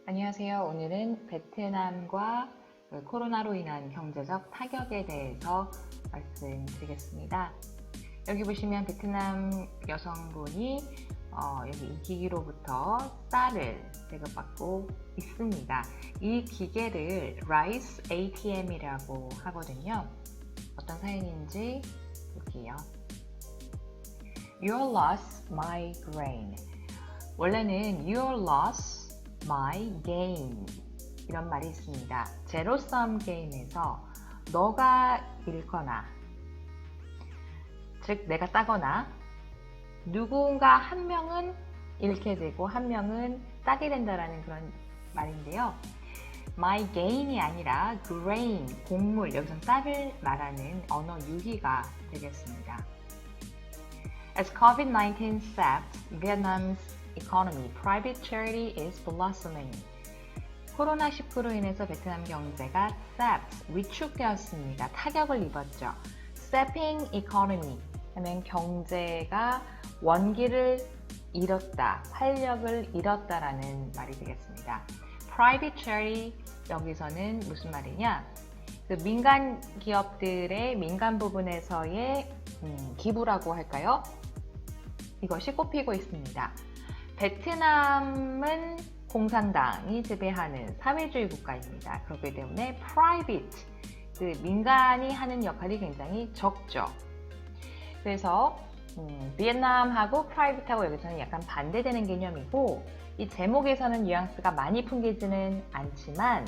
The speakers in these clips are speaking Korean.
안녕하세요. 오늘은 베트남과 코로나로 인한 경제적 타격에 대해서 말씀드리겠습니다. 여기 보시면 베트남 여성분이 여기 이 기기로부터 쌀을 배급받고 있습니다. 이 기계를 Rice ATM이라고 하거든요. 어떤 사연인지 볼게요. Your loss, my grain. 원래는 Your loss, my gain 이런 말이 있습니다. 제로섬 게임에서 너가 잃거나, 즉 내가 따거나 누군가 한 명은 잃게 되고 한 명은 따게 된다라는 그런 말인데요. my gain이 아니라 grain, 곡물, 여기서 쌀을 말하는 언어 유희가 되겠습니다. As COVID-19 sapped Vietnam's economy, private charity is blossoming. 코로나19로 인해서 베트남 경제가 sapped, 위축되었습니다. 타격을 입었죠. sapping economy 하면 경제가 원기를 잃었다, 활력을 잃었다라는 말이 되겠습니다. private charity 여기서는 무슨 말이냐? 그 민간 기업들의 민간 부분에서의 기부라고 할까요? 이것이 꼽히고 있습니다. 베트남은 공산당이 지배하는 사회주의 국가입니다. 그렇기 때문에 private, 그 민간이 하는 역할이 굉장히 적죠. 그래서 비엔남하고 private하고 여기서는 약간 반대되는 개념이고, 이 제목에서는 뉘앙스가 많이 풍기지는 않지만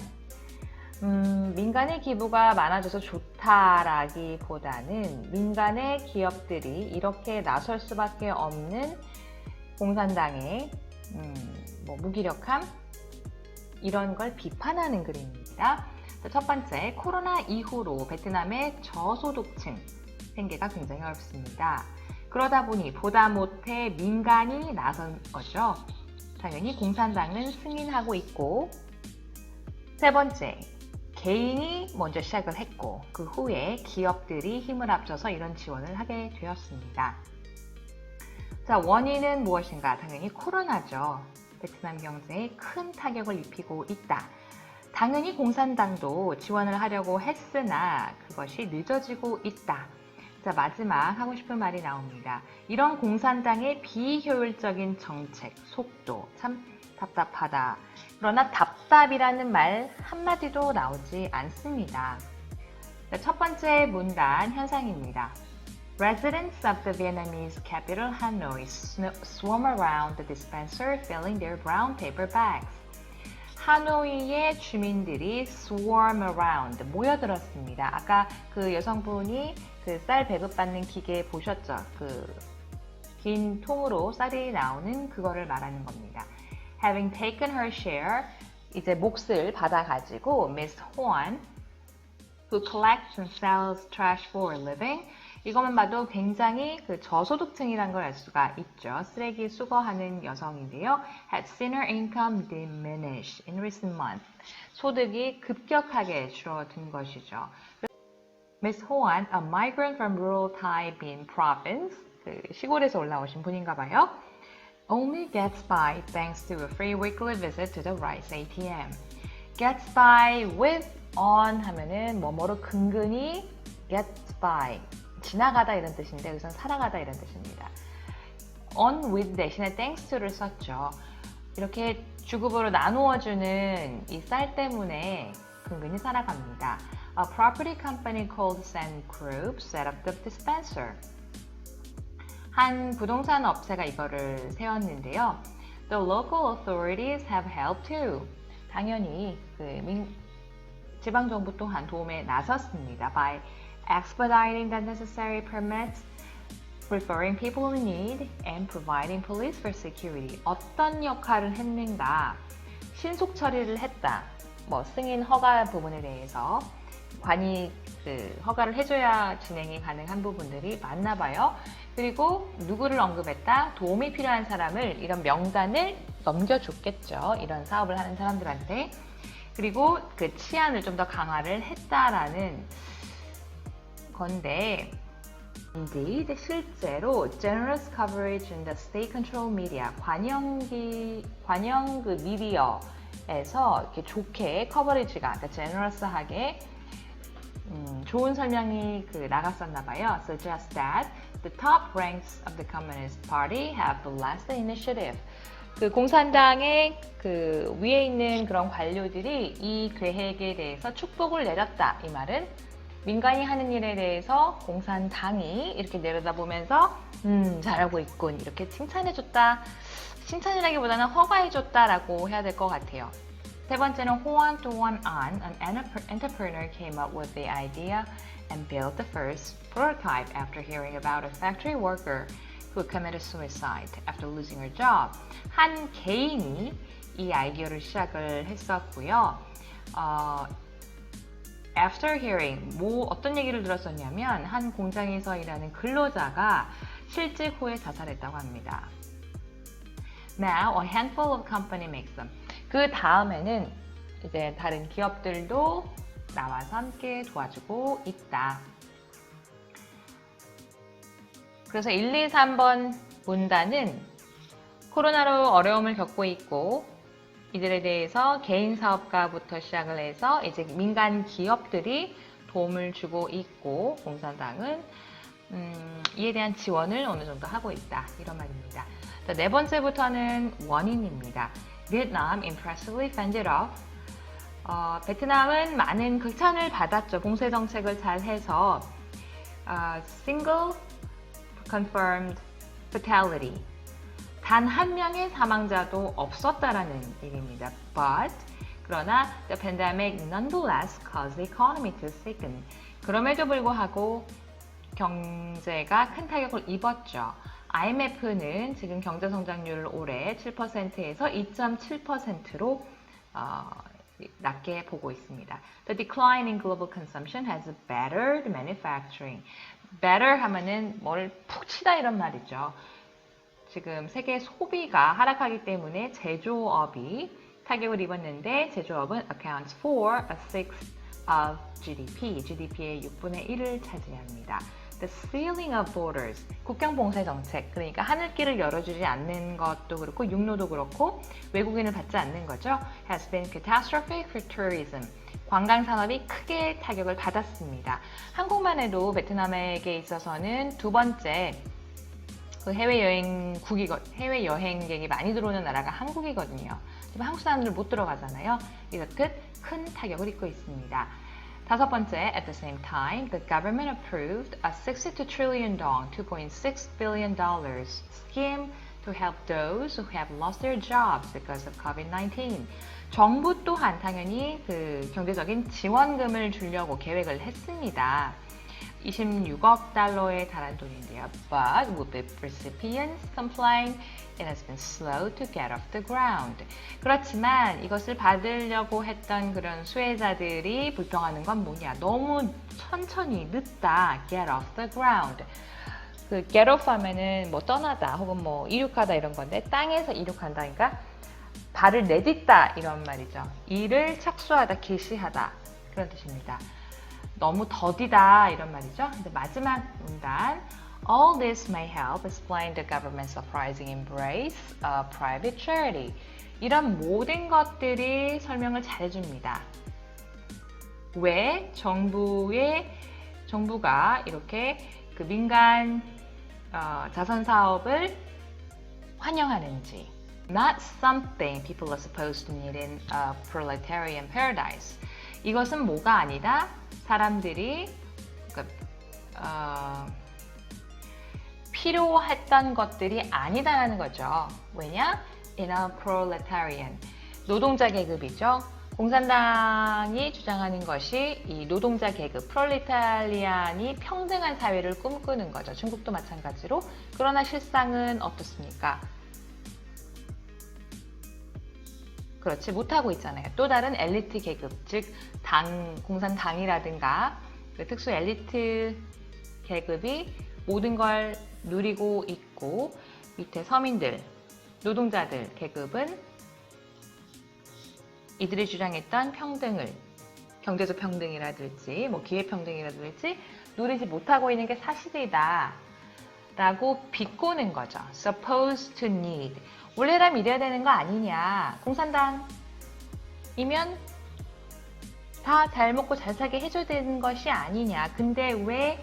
민간의 기부가 많아져서 좋다라기보다는 민간의 기업들이 이렇게 나설 수밖에 없는 공산당의 무기력함, 이런 걸 비판하는 그림입니다. 첫 번째, 코로나 이후로 베트남의 저소득층 생계가 굉장히 어렵습니다. 그러다 보니 보다 못해 민간이 나선 거죠. 당연히 공산당은 승인하고 있고, 세 번째, 개인이 먼저 시작을 했고 그 후에 기업들이 힘을 합쳐서 이런 지원을 하게 되었습니다. 자, 원인은 무엇인가? 당연히 코로나죠. 베트남 경제에 큰 타격을 입히고 있다. 당연히 공산당도 지원을 하려고 했으나 그것이 늦어지고 있다. 자, 마지막 하고 싶은 말이 나옵니다. 이런 공산당의 비효율적인 정책, 속도, 참 답답하다. 그러나 답답이라는 말 한마디도 나오지 않습니다. 자, 첫 번째 문단 현상입니다. Residents of the Vietnamese capital Hanoi swarm around the dispenser filling their brown paper bags. 하노이의 주민들이 swarm around, 모여들었습니다. 아까 그 여성분이 그 쌀 배급받는 기계 보셨죠? 그 긴 통으로 쌀이 나오는 그거를 말하는 겁니다. Having taken her share, 이제 몫을 받아가지고 Miss Hoan, who collects and sells trash for a living, 이것만 봐도 굉장히 그 저소득층이라는 걸 알 수가 있죠. 쓰레기 수거하는 여성인데요. Had seen her income diminish in recent months. 소득이 급격하게 줄어든 것이죠. Miss Hoan, a migrant from rural Thai Binh province, 그 시골에서 올라오신 분인가 봐요. Only gets by thanks to a free weekly visit to the Rice ATM. Gets by with on 하면은 뭐뭐로 근근히 gets by. 지나가다 이런 뜻인데 여기서는 살아가다 이런 뜻입니다. on with 대신에 thanks to를 썼죠. 이렇게 주급으로 나누어주는 이 쌀 때문에 근근히 살아갑니다. A property company called Sen Group set up the dispenser. 한 부동산 업체가 이거를 세웠는데요. The local authorities have helped too. 당연히 지방정부 또한 도움에 나섰습니다. By expediting the necessary permits, referring people in need, and providing police for security. 어떤 역할을 했는가? 신속 처리를 했다. 승인 허가 부분에 대해서 관이 허가를 해줘야 진행이 가능한 부분들이 많나 봐요. 그리고 누구를 언급했다? 도움이 필요한 사람을, 이런 명단을 넘겨줬겠죠. 이런 사업을 하는 사람들한테. 그리고 그 치안을 좀 더 강화를 했다라는 건데, Indeed, 실제로 generous coverage in the state-controlled media, 관영 미디어 에서 이렇게 좋게 커버리지가, 그러니까 제너러스하게 좋은 설명이 나갔었나 봐요. Suggest that the top ranks of the Communist Party have blessed the initiative. 공산당의 위에 있는 그런 관료들이 이 계획에 대해서 축복을 내렸다. 이 말은 민간이 하는 일에 대해서 공산당이 이렇게 내려다보면서 잘하고 있군, 이렇게 칭찬해줬다. 칭찬이라기보다는 허가해줬다라고 해야 될 것 같아요. 세 번째는 Juan Tuan An, an entrepreneur, came up with the idea and built the first prototype after hearing about a factory worker who committed suicide after losing her job. 한 개인이 이 아이디어를 시작을 했었고요. After hearing, 어떤 얘기를 들었었냐면 한 공장에서 일하는 근로자가 실직 후에 자살했다고 합니다. Now, a handful of company makes them. 그 다음에는 이제 다른 기업들도 나와서 함께 도와주고 있다. 그래서 1, 2, 3번 문단은 코로나로 어려움을 겪고 있고 이들에 대해서 개인 사업가부터 시작을 해서 이제 민간 기업들이 도움을 주고 있고 공산당은 이에 대한 지원을 어느 정도 하고 있다, 이런 말입니다. 네 번째부터는 원인입니다. Vietnam impressively fended off. 베트남은 많은 극찬을 받았죠. 봉쇄 정책을 잘 해서 single confirmed fatality. 단 한 명의 사망자도 없었다라는 얘기입니다. But 그러나 the pandemic nonetheless caused the economy to sicken. 그럼에도 불구하고 경제가 큰 타격을 입었죠. IMF는 지금 경제 성장률을 올해 7%에서 2.7%로 낮게 보고 있습니다. The decline in global consumption has bettered manufacturing. better 하면은 뭘 푹 치다 이런 말이죠. 지금 세계 소비가 하락하기 때문에 제조업이 타격을 입었는데 제조업은 accounts for a sixth of GDP, GDP의 6분의 1을 차지합니다. The sealing of borders, 국경 봉쇄 정책, 그러니까 하늘길을 열어주지 않는 것도 그렇고 육로도 그렇고 외국인을 받지 않는 거죠. has been catastrophic for tourism. 관광 산업이 크게 타격을 받았습니다. 한국만 해도 베트남에게 있어서는 두 번째 해외여행객이 많이 들어오는 나라가 한국이거든요. 지금 한국 사람들 못 들어가잖아요. 이렇듯 큰 타격을 입고 있습니다. 다섯 번째, at the same time, the government approved a 62 trillion dong, $2.6 billion scheme to help those who have lost their jobs because of COVID-19. 정부 또한 당연히 경제적인 지원금을 주려고 계획을 했습니다. 26억 달러에 달한 돈인데요. But with the recipients complain, it has been slow to get off the ground. 그렇지만 이것을 받으려고 했던 그런 수혜자들이 불평하는 건 뭐냐? 너무 천천히 늦다. Get off the ground. get off 하면은 떠나다 혹은 이륙하다 이런 건데 땅에서 이륙한다. 그러니까 발을 내딛다 이런 말이죠. 이를 착수하다, 개시하다 그런 뜻입니다. 너무 더디다 이런 말이죠. 근데 마지막 문단 All this may help explain the government's surprising embrace of private charity. 이런 모든 것들이 설명을 잘해줍니다. 왜 정부가 이렇게 민간 자선 사업을 환영하는지. Not something people are supposed to need in a proletarian paradise. 이것은 뭐가 아니다. 사람들이 필요했던 것들이 아니다라는 거죠. 왜냐? In a proletarian. 노동자 계급이죠. 공산당이 주장하는 것이 이 노동자 계급, 프롤레타리안이 평등한 사회를 꿈꾸는 거죠. 중국도 마찬가지로. 그러나 실상은 어떻습니까? 그렇지 못하고 있잖아요. 또 다른 엘리트 계급, 즉 공산당이라든가 특수 엘리트 계급이 모든 걸 누리고 있고 밑에 서민들, 노동자들 계급은 이들이 주장했던 평등을 경제적 평등이라든지 기회평등이라든지 누리지 못하고 있는 게 사실이다 라고 비꼬는 거죠. Supposed to need. 원래라면 이래야 되는 거 아니냐. 공산당 이면 다 잘 먹고 잘 살게 해줘야 되는 것이 아니냐. 근데 왜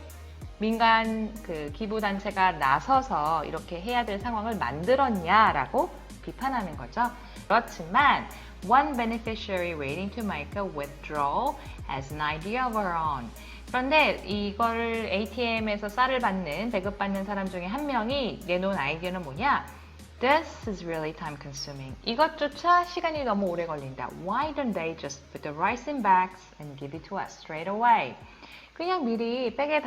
민간 기부단체가 나서서 이렇게 해야 될 상황을 만들었냐라고 비판하는 거죠. 그렇지만 one beneficiary waiting to make a withdrawal has an idea of her own. 그런데 이걸 ATM에서 쌀을 받는, 배급받는 사람 중에 한 명이 내놓은 아이디어는 뭐냐? This is really time consuming. 이것조차 시간이 너무 오래 걸린다. Why don't they just put the rice in bags and give it to us straight away? 그냥 미리 백에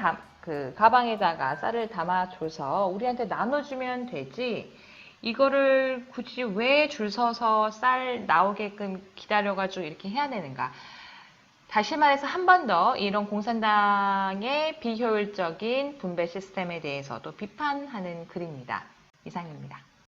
가방에다가 쌀을 담아줘서 우리한테 나눠주면 되지. 이거를 굳이 왜 줄 서서 쌀 나오게끔 기다려가지고 이렇게 해야 되는가. 다시 말해서 한 번 더 이런 공산당의 비효율적인 분배 시스템에 대해서도 비판하는 글입니다. 이상입니다.